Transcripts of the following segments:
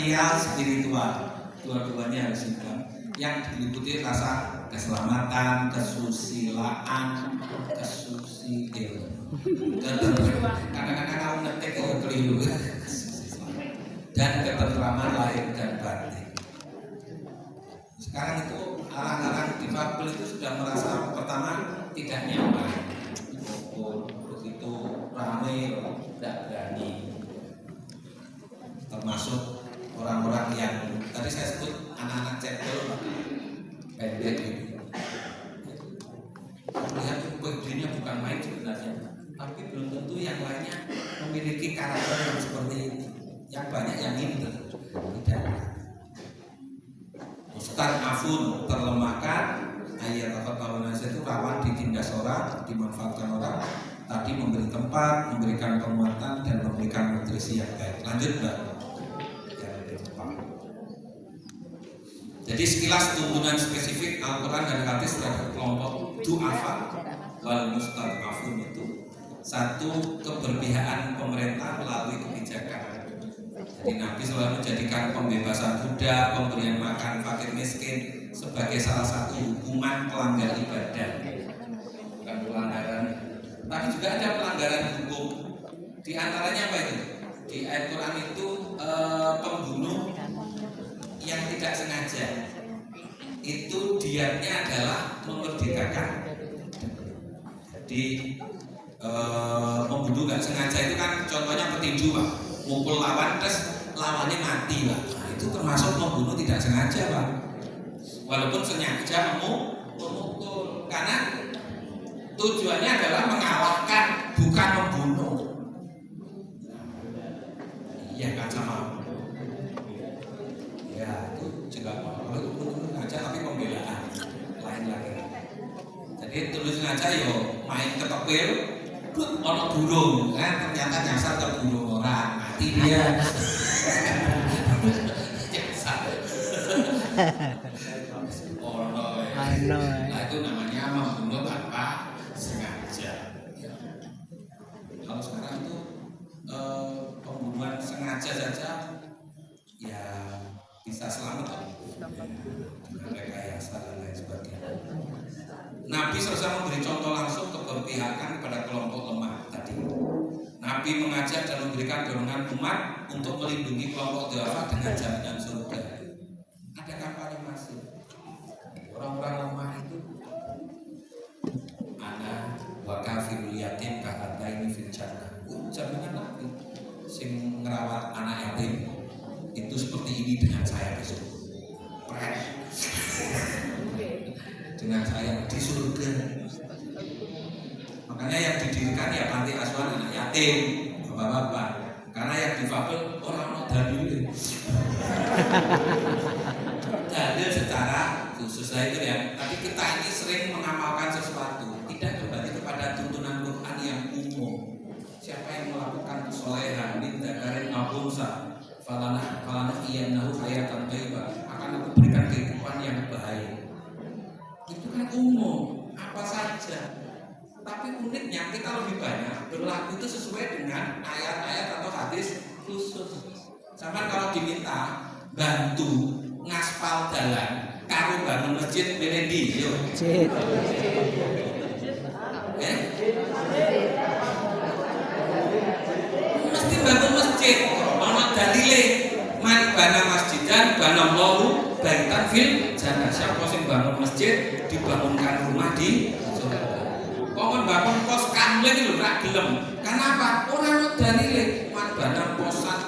material, spiritual, dua-duanya harus seimbang. Yang diliputi rasa keselamatan, kesusilaan, kadang-kadang kamu ngetik itu keliru, dan ketentraman lahir dan batin. Sekarang itu orang-orang difabel itu sudah merasa pertama tidak nyaman, begitu ramai tidak berani. Termasuk orang-orang yang tadi saya sebut anak-anak cebol pendek gitu. Lihat begini bukan main sebenarnya, tapi belum tentu yang lainnya memiliki karakter yang seperti ini. Yang banyak yang ini tidak. Ustaz afun terlemahkan, ayat atau kawanan itu rawan ditindas orang, dimanfaatkan orang. Tadi memberi tempat, memberikan penguatan dan memberikan nutrisi yang baik. Lanjut Mbak. Jadi sekilas tuntunan spesifik Al-Quran dan hadis terhadap kelompok du'afa wal mustad'afun itu satu, keberpihakan pemerintah melalui kebijakan. Jadi Nabi selalu menjadikan pembebasan budak, pemberian makan fakir miskin sebagai salah satu hukuman pelanggar ibadah. Bukan pelanggaran, tapi juga ada pelanggaran hukum. Di antaranya apa itu? Di ayat Quran itu pembunuh yang tidak sengaja itu diatnya adalah memerdekakan. Jadi membunuh nggak sengaja itu kan contohnya petinju Pak, mukul lawan terus lawannya mati Pak. Nah, itu termasuk membunuh tidak sengaja Pak. Walaupun sengaja memukul, karena tujuannya adalah mengalahkan, bukan membunuh. Iya kan sama. Ya itu juga kalau itu aja tapi pembelaan lain lagi. Jadi tulis aja yo main ketepil, ono burung, kan ternyata nyasar ke burung orang, mati dia. Nah itu namanya membunuh tanpa sengaja. Kalau sekarang itu pembunuhan sengaja saja ya bisa selamat dengan rekayasa dan lain sebagainya. Nabi selesai memberi contoh langsung keberpihakan kepada kelompok lemah tadi. Nabi mengajak dan memberikan dorongan umat untuk melindungi kelompok du'afa dengan jaminan surga. Ada kampanye masif. Orang-orang lemah itu ana wa kafirul yatim ka'ataini fil jannah. Jaminan Nabi sing ngerawat anak yatim itu seperti ini dengan saya besok. Dengan saya di surga. Makanya yang didirikan ya panti asuhan anak yatim, bapak-bapak. Karena yang difabel orang dalil. Dalil secara khusus itu ya. Tapi kita ini sering mengamalkan sesuatu, tidak kembali kepada tuntunan Quran yang umum. Siapa yang melakukan kesolehan min dzakarin aw unsa falanah iyanahu hayatan thayyibah, akan aku berikan kehidupan yang baik. Itu kan umum, apa saja. Tapi uniknya kita lebih banyak berlaku itu sesuai dengan ayat-ayat atau hadis khusus. Sama kalau diminta bantu ngaspal jalan, karo bangun masjid Melendi, yuk. Mesti bangun masjid. Ana dalile man bana masjidan banallahu baitan fil jannah. Siapa sing bangun masjid dibangunkan rumah di surga. Kok bangun pos kamling lho ora gelem. Kenapa? Ora dalile man bana posan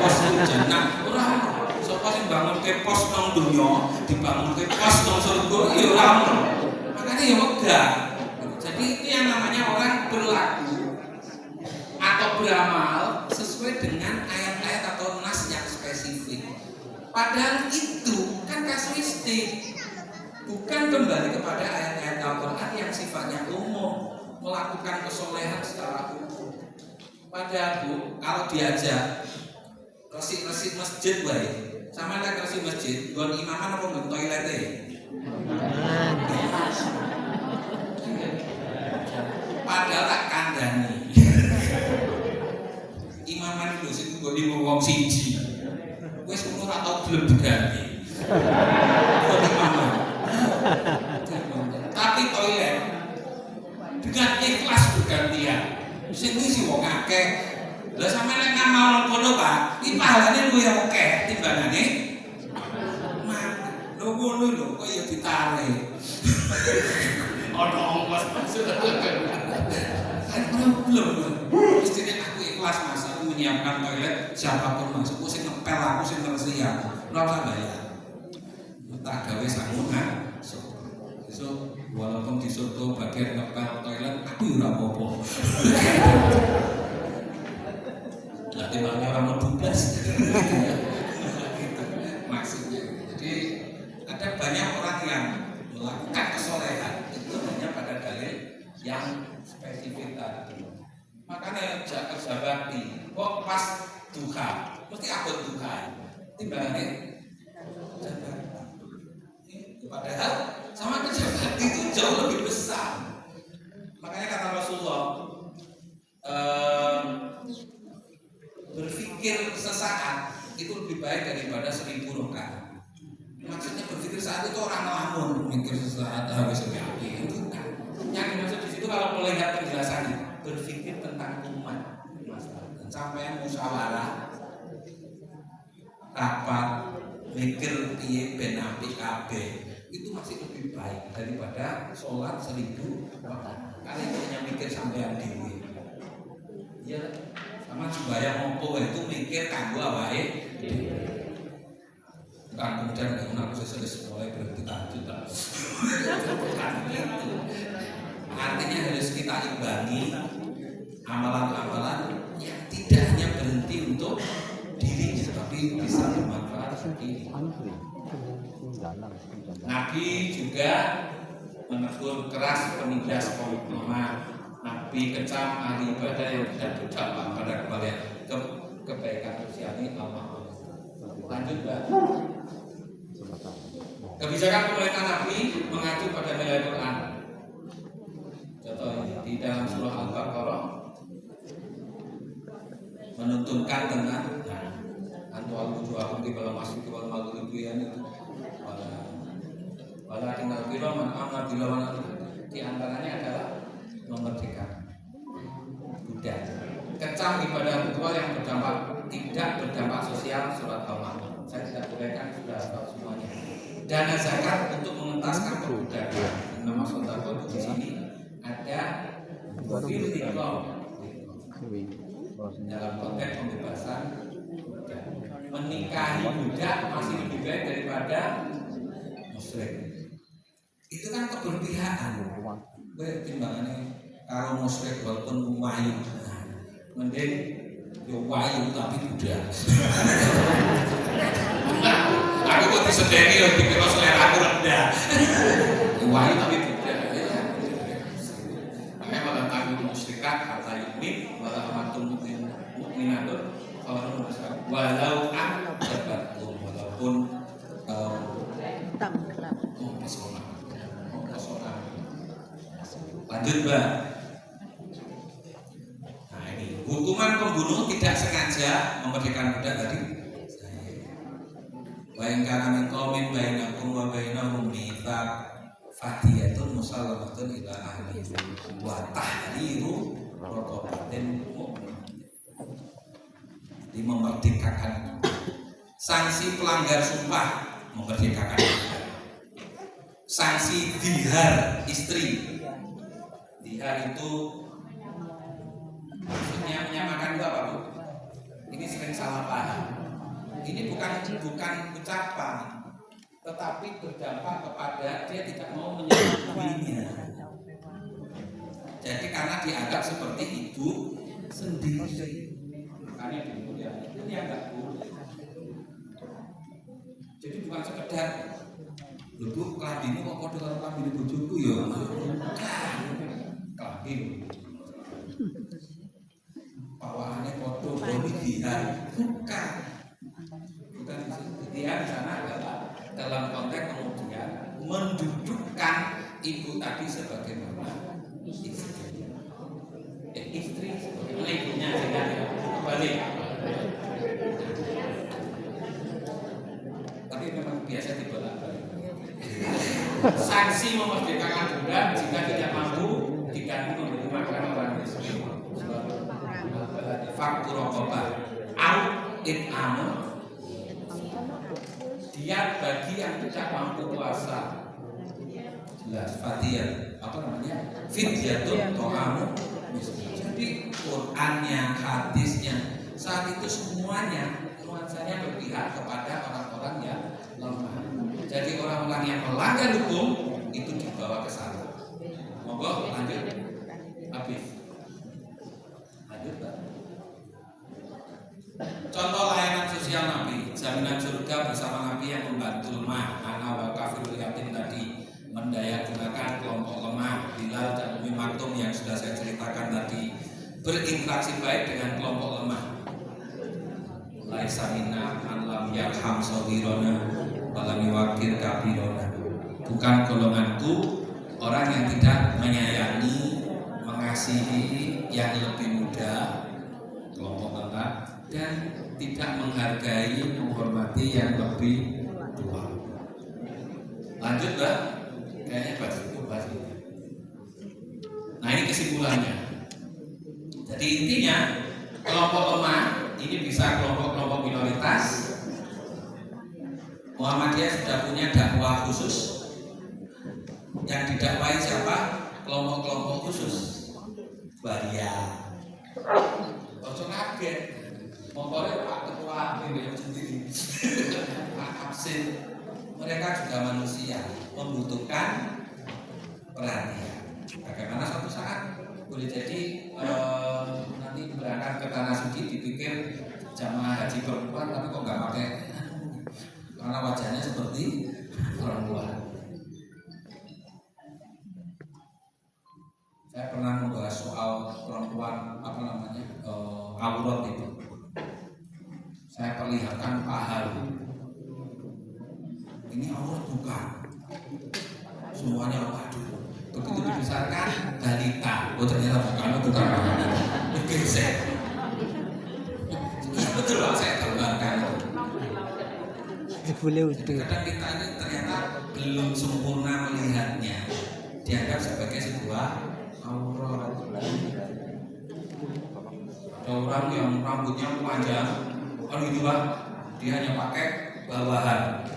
pos jannah. Ora ono. Sapa sing bangun ke pos nang donya dibangun ke pos nang surga ya ora ono. Makanya ya megah. Jadi itu yang namanya orang berlaku atau beramal sesuai dengan ayat-ayat atau nas yang spesifik. Padahal itu kan kasuistik, bukan kembali kepada ayat-ayat Al-Quran yang sifatnya umum, melakukan kesolehan secara umum. Padahal Bu, kalau diajak resik-resik masjid baik, sama ada resik masjid, gon imaman apa nggon toilete? Padahal tak kandani. Imaman itu sing nggon wong siji. wis ngono ora tau gelem diganti. Tapi toilet dengan ikhlas bergantian. Sing ngisi wong akeh. Lah sampeyan nek ngamal kono Pak, iki pahalane luwih akeh timbangane mangan. Lho ngono lho kok ya ditarik. Ono ongkos maksud. Kan belum. Mestinya aku ikhlas Mas, aku menyiapkan toilet siapapun masuk, aku sing ngepel aku sing ngresiki aku. Ora usah bayar. Tak gawe sangungan. So, walaupun di soto bagian ngepel toilet, aku ora apa-apa. Lah timbangannya orang mau dublas. Maksudnya. Jadi ada banyak orang yang melakukan kesolehan itu hanya pada dalil yang spesifik tadi. Makanya kerja bakti kok pas duha mesti abot duha timbangannya padahal sama kerja bakti itu jauh lebih besar. Makanya kata Rasulullah berpikir sesaat itu lebih baik daripada 1000 rakaat. Maksudnya berpikir saat itu orang ngelamun mikir sesaat habis yakin itu kan. Yang dimaksud di situ kalau melihat penjelasannya berpikir tentang umat dan sampai musyawarah rapat mikir piye ben apik kabeh itu masih lebih baik daripada sholat 1000 rakaat. Kalian hanya mikir sampean dhewe. Ya sama sembahyang opo itu mikir kanggo awake dhewe. Kan kemudian aku selesai mulai berhenti tahajud. Artinya harus kita imbangi amalan-amalan yang tidak hanya berhenti untuk dirinya, tapi bisa bermanfaat bagi Nabi juga menegur keras penindas kaum lemah. Nabi kecam ahli ibadah yang tidak berdampak pada kebaikan sosial ini Allah. Lanjut Mbak. Kebijakan pemerintah Nabi mengacu pada nilai Quran. Contoh di dalam surah Al-Baqarah menuntunkan tentang antual wujuhakum di dalam masjid wal maghribiyan itu wala kenal bila man amna bila man di antaranya adalah memerdekakan budak. Kecam ibadah ritual yang berdampak tidak berdampak sosial surat Al-Ma'un. Saya tidak bolehkan sudah tahu semuanya. Dana zakat untuk mengentaskan perbudakan. Nama saudara di sini ada firqah dalam konteks pembebasan budak. Menikahi budak masih lebih baik daripada musyrik. Itu kan keberpihakan. Timbangannya kalau musyrik walaupun wayu, mending yo wayu tapi budak. Aku kok disedeni yo dikira selera aku rendah. Wayu tapi budak. Makanya malah takut musyrikat kata yumin malah amatul mukminatun walau ajabatkum walaupun lanjut Mbak. Nah ini hukuman pembunuh tidak sengaja memerdekakan budak tadi. Bayangkan komen bainakum wa bainahum mitsaq fadiyatun musallamatun ila ahli wa tahriru raqabatin mu'min. Di memerdekakan sanksi pelanggar sumpah memerdekakan. Sanksi dihar istri. Dihar itu maksudnya menyamakan itu apa Bu? Ini sering salah paham. Ini bukan ucapan, tetapi berdampak kepada dia tidak mau menyayanginya. Jadi karena dianggap seperti ibu sendiri, makanya dimuliakan. Itu yang nggak boleh. Jadi bukan sekedar lu kelambine kok padha karo kelambine bojoku ya. Kelambine. Pawakane padha boni dihar. Bukan dia di sana adalah dalam konteks kemudian mendudukkan ibu tadi sebagai mana istri sebagai ibunya dengan kembali biasa dibolak-balik. Sanksi memerdekakan budak jika tidak mampu diganti memberi makan orang miskin. Faktur rokobah out it anu dia bagi yang tidak mampu puasa. Jelas fatiyah apa namanya fidyatun to'amu. Jadi Qurannya, hadisnya saat itu semuanya nuansanya berpihak kepada orang-orang yang lemah. Jadi orang-orang yang melanggar hukum itu dibawa ke sana. Monggo lanjut. Habis. Lanjut, Pak. Contoh layanan sosial Nabi, jaminan surga bersama Nabi yang membantu lemah, anak wa kafirul yatim tadi, mendayagunakan kelompok lemah, Bilal dan Umi Maktum yang sudah saya ceritakan tadi, berinteraksi baik dengan kelompok lemah. Laisa minna man lam yarham shaghirana wa lam yuwaqqir kabirana. Bukan golonganku orang yang tidak menyayangi, mengasihi yang lebih muda, kelompok lemah, dan tidak menghargai, menghormati yang lebih tua. Lanjut, Mbak. Kayaknya bahas ini. Nah, ini kesimpulannya. Jadi intinya kelompok lemah ini bisa kelompok-kelompok minoritas. Muhammadiyah sudah punya dakwah khusus. Yang didakwai siapa? Kelompok-kelompok khusus. Waria. Ojo kaget. Motornya Pak Ketua BBM sendiri. Pak Absin. Mereka juga manusia, membutuhkan perhatian. Bagaimana suatu saat boleh jadi nanti berangkat ke tanah suci dipikir jamaah haji perempuan tapi kok nggak pakai karena wajahnya seperti perempuan. Saya pernah membahas soal perempuan apa namanya aurat itu. Saya perlihatkan paha. Ini aurat bukan. Semuanya waduh. Begitu dibesarkan balita. Oh ternyata bukan gesek. Iya betul Pak, saya gambarkan. Kadang kita ini ternyata belum sempurna melihatnya. Dianggap sebagai sebuah aurat. Ada orang yang rambutnya panjang, kan gitu Pak, dia hanya pakai bawahan.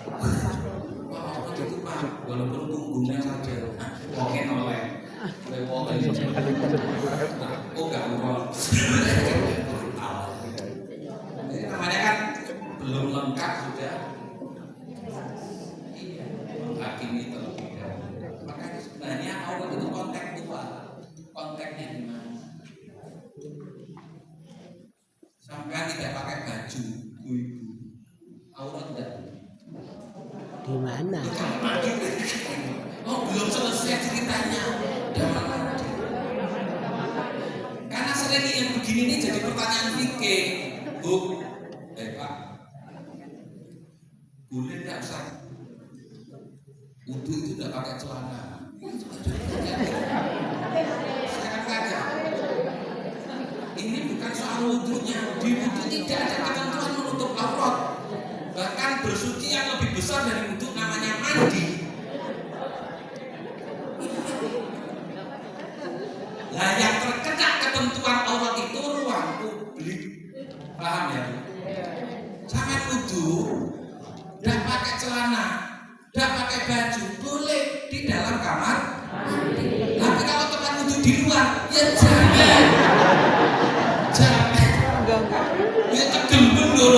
Wah, itu Pak, walaupun punggungnya saja. Oke noleh. Oh enggak urut. Ini namanya kan belum lengkap sudah. Iya, menghakimi terlebih dahulu. Makanya sebenarnya aurat itu kontekstual. Konteksnya di mana? Sampai tidak pakai baju, ibu. Aurat enggak? Di mana? Oh belum selesai ceritanya. Karena sering yang begini ini jadi pertanyaan fikih. Bu, Pak, boleh nggak Ustaz? Wudu itu nggak pakai celana. Saya kan kaget. Ini bukan soal wudunya. Di wudu tidak ada ketentuan menutup aurat. Bahkan bersuci yang lebih besar dari wudu namanya mandi. Nah yang terkena ketentuan aurat itu ruang publik. Paham ya? Jangan wudu, tidak pakai celana, tidak pakai baju, boleh di dalam kamar. Tapi kalau tempat wudu di luar, ya jangan. Ya tegel bener.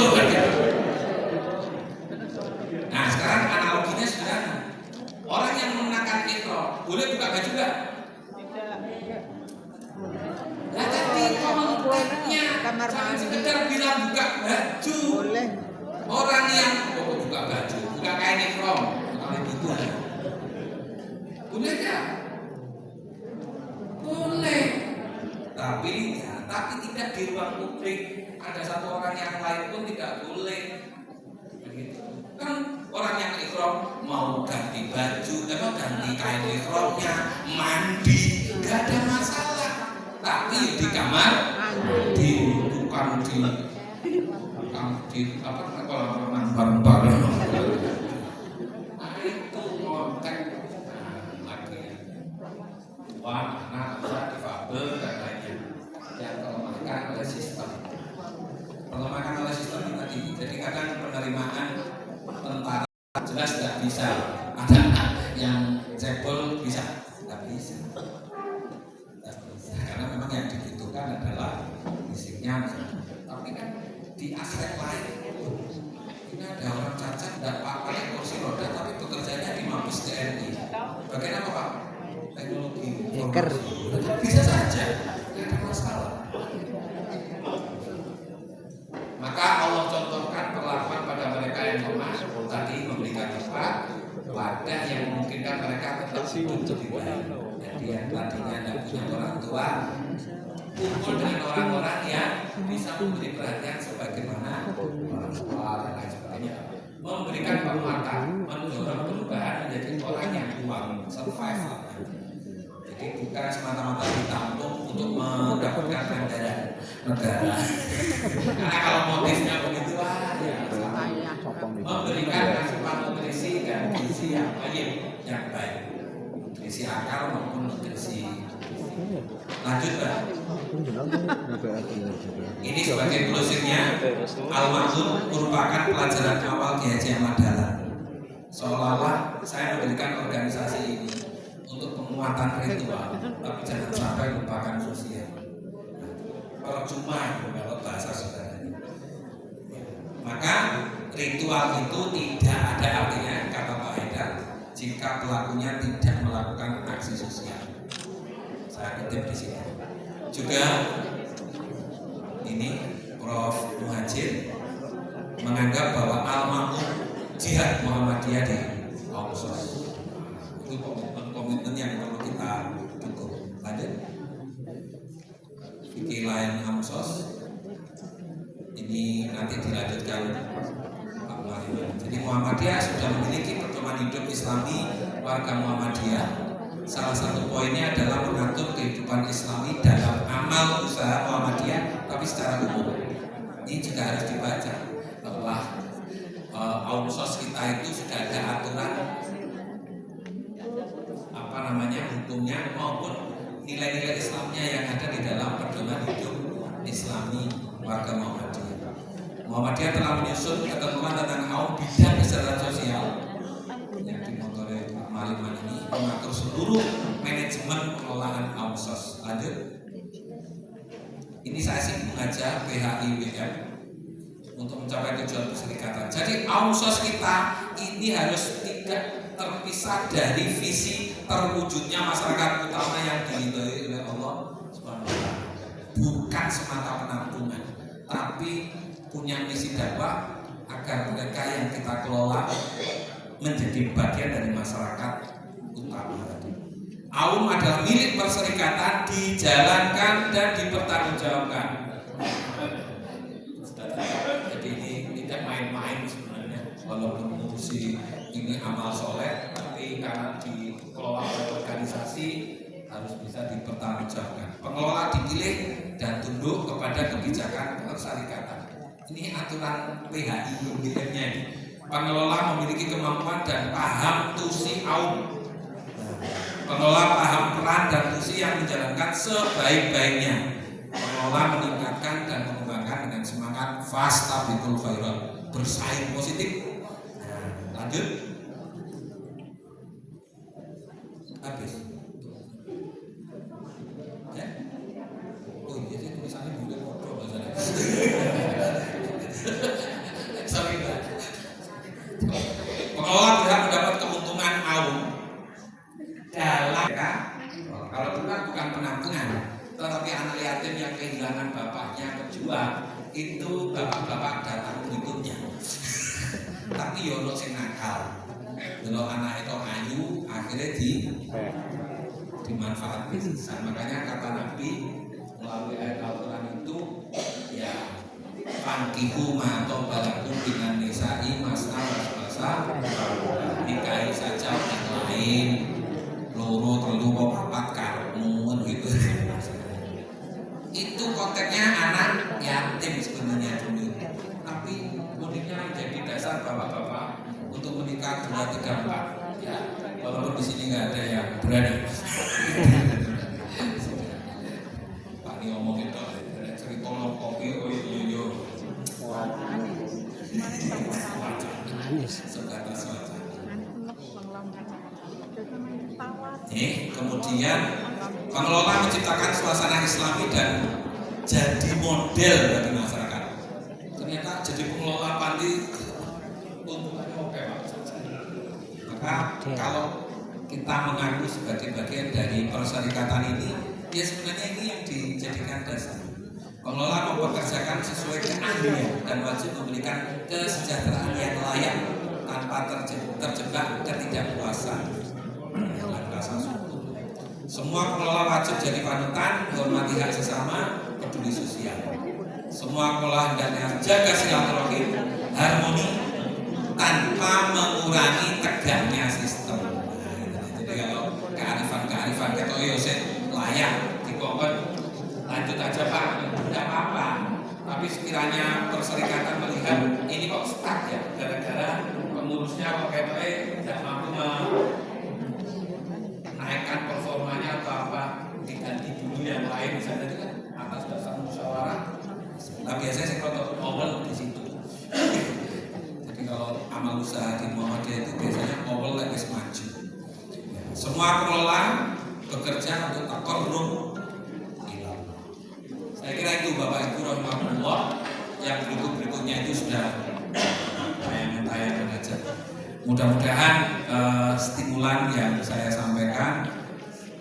Nah sekarang analoginya sederhana. Orang yang menggunakan ihram boleh buka baju nggak? Nah tadi konteksnya jangan sekedar bilang buka baju. Boleh. Orang yang buka baju, buka kain ihram, kalau gitu. Boleh nggak? Boleh. Tapi tidak di ruang publik. Ada satu orang yang lain pun tidak boleh. Begitu. Kan orang yang ihram mau ganti baju, ganti kain ihramnya, mandi, nggak ada masalah. Tapi di kamar, bukan di apa kolam renang bareng-bareng. perempuan, anak, usia, difabel dan lainnya yang terlemahkan oleh sistem. Terlemahkan oleh sistem tadi. Jadi kadang penerimaan tentara jelas tidak bisa. Ada anak yang cebol bisa, nggak bisa. Karena memang yang dibutuhkan adalah fisiknya. Tapi kan di aspek lain ini ada orang cacat tidak pakai kursi roda tapi bekerjanya di Mabes TNI. Bagian apa Pak? Teknologi. Hacker. Bisa saja, tidak ada masalah. Maka Allah contohkan perlakuan pada mereka yang lemah tadi, memberikan tempat, wadah yang memungkinkan mereka tetap hidup lebih baik. Jadi yang tadinya tidak punya orang tua, kumpul dengan orang-orang yang bisa memberi perhatian sebagaimana orang tua dan lain sebagainya, memberikan penguatan, mendorong perubahan menjadi orang yang kuat, survival. Jadi bukan semata-mata ditampung untuk mendapatkan anggaran negara. Karena kalau motifnya begitu ya memberikan asupan nutrisi dan gizi yang baik, nutrisi akal maupun nutrisi. Lanjut Pak. Ini sebagai closingnya, Al-Makzum merupakan pelajaran awal Kiai Haji Ahmad Dahlan. Seolah-olah saya memberikan organisasi ini untuk penguatan ritual, tapi jangan sampai lupakan sosial. Percuma kalau bahasa saudaranya. Maka ritual itu tidak ada artinya, kata Pak Haidar, jika pelakunya tidak melakukan aksi sosial. Saya kutip di sini. Juga ini Prof. Muhajir menganggap bahwa Al-Makzum jihad Muhammadiyah di Ausos. Itu komitmen yang perlu kita dukung. Lanjut. Fikih lain Amsos ini nanti dilanjutkan Pak Muhammad. Jadi Muhammadiyah sudah memiliki pedoman hidup Islami warga Muhammadiyah. Salah satu poinnya adalah mengatur kehidupan Islami dalam amal usaha Muhammadiyah, tapi secara umum. Ini juga harus dibaca bahwa Ausos kita itu sudah ada aturan hukumnya maupun nilai-nilai Islamnya yang ada di dalam pedoman hidup Islami warga Muhammadiyah. Muhammadiyah telah menyusun ketentuan tentang kaum bidang kesejahteraan sosial yang dimotori Pak Maliman ini mengatur seluruh manajemen pengelolaan AUSOS. Lanjut. Ini saya singgung aja PHIWM untuk mencapai tujuan perserikatan. Jadi AUSOS kita ini harus tidak terpisah dari visi terwujudnya masyarakat utama yang diridhoi oleh Allah Subhanahu wa taala. Bukan semata penampungan, tapi punya misi dakwah agar mereka yang kita kelola menjadi bagian dari masyarakat utama. AUM adalah milik perserikatan, dijalankan dan dipertanggungjawabkan. Jadi ini tidak main-main sebenarnya, walaupun mengurusi ini amal soleh, tapi karena dikelola oleh organisasi harus bisa dipertanggungjawabkan. Pengelola dipilih dan tunduk kepada kebijakan perserikatan. Ini aturan PHIWM-nya ini. Pengelola memiliki kemampuan dan paham tusi AUM. Pengelola paham peran dan fungsi yang menjalankan sebaik-baiknya. Pengelola meningkatkan dan mengembangkan dengan semangat fastabiqul khairat, bersaing positif. Lanjut. Habis. Ya? Oh iya sih tulisannya juga bodoh bahasanya. Sorry Pak. Pengelola berhak mendapat keuntungan AUM dalam kalau bukan penampungan, tetapi anak yatim yang kehilangan bapaknya pejuang itu bapak-bapak datang berikutnya. Tapi yono sing nakal, kalau anak itu ayu akhirnya dimanfaatkan. Makanya kata Nabi melalui ayat Al-Quran itu ya fankihu ma tobalakum dengan nisa'i masna wasmasa, nikahi saja yang lain loro telu papat karun gitu. Itu konteksnya anak yatim sebenarnya dulu, tapi kemudian jadi dasar bapak-bapak untuk menikah 2, 3, 4 ya, walaupun di sini nggak ada yang berani. manis. sebatas wajah. Kemudian pengelola menciptakan suasana Islami dan jadi model bagi masyarakat. Ternyata jadi pengelola panti untuknya oke Pak. Maka kalau kita mengaku sebagai bagian dari perserikatan ini, ya sebenarnya ini yang dijadikan dasar. Pengelola mempekerjakan sesuai keahlian dan wajib memberikan kesejahteraan yang layak tanpa terjebak ketidakpuasan dan rasa syukur. Semua pengelola wajib jadi panutan, hormati hak sesama, peduli sosial. Semua pengelola hendaknya jaga silaturahim, harmoni tanpa mengurangi tegaknya sistem. Jadi kalau kearifan kita layak dikongkon lanjut aja Pak, tidak apa-apa. Tapi sekiranya perserikatan melihat ini kok stuck ya, gara-gara pengurusnya kok tidak mampu menaikkan performanya atau apa, diganti dulu yang lain misalnya itu kan atas dasar musyawarah. Nah biasanya saya kalau awal di situ. Jadi kalau amal usaha di Muhammadiyah itu biasanya awal lagi maju. Semua pengelola bekerja untuk takarrum. Saya kira itu Bapak Ibu rahimahullah. Yang berikutnya itu sudah tayangan aja. Mudah-mudahan stimulan yang saya sampaikan,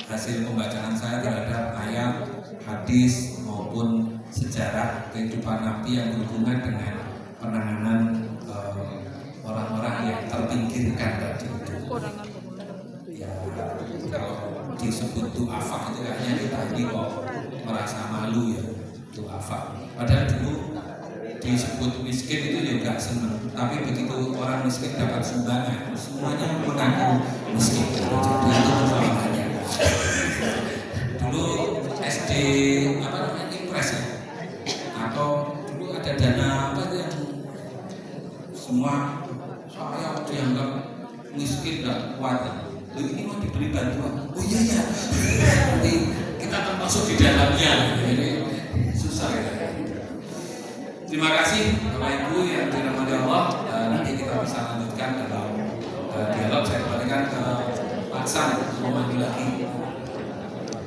hasil pembacaan saya terhadap ayat, hadis maupun sejarah kehidupan Nabi yang berhubungan dengan penanganan orang-orang yang terpinggirkan tadi itu. Ya, kalau disebut du'afa itu kayaknya kita ini kok merasa malu ya, du'afa. Padahal dulu disebut miskin itu juga senang. Tapi begitu orang miskin dapat sumbangan, semuanya mengaku miskin. Jadi itu persoalannya. Dulu SD Impres ya, atau dulu ada dana apa itu yang semua saya dianggap miskin dan kuat. Loh ini mau diberi bantuan. Oh iya ya. Nanti kita termasuk di dalamnya. Jadi susah ya. Terima kasih Bapak Ibu yang dirahmati Allah. Nanti kita bisa lanjutkan dalam dialog. Saya kembalikan ke Pak Sam untuk memanggil lagi.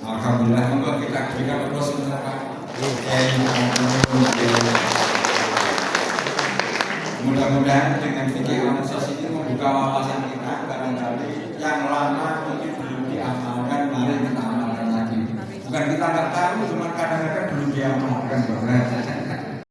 Alhamdulillah, untuk kita berikan terus Pak. Mudah-mudahan dengan fikih analisis ini membuka wawasan kita. Barangkali yang lama mungkin belum diamalkan, mari kita amalkan lagi. Bukan kita nggak tahu, cuma kadang-kadang belum diamalkan.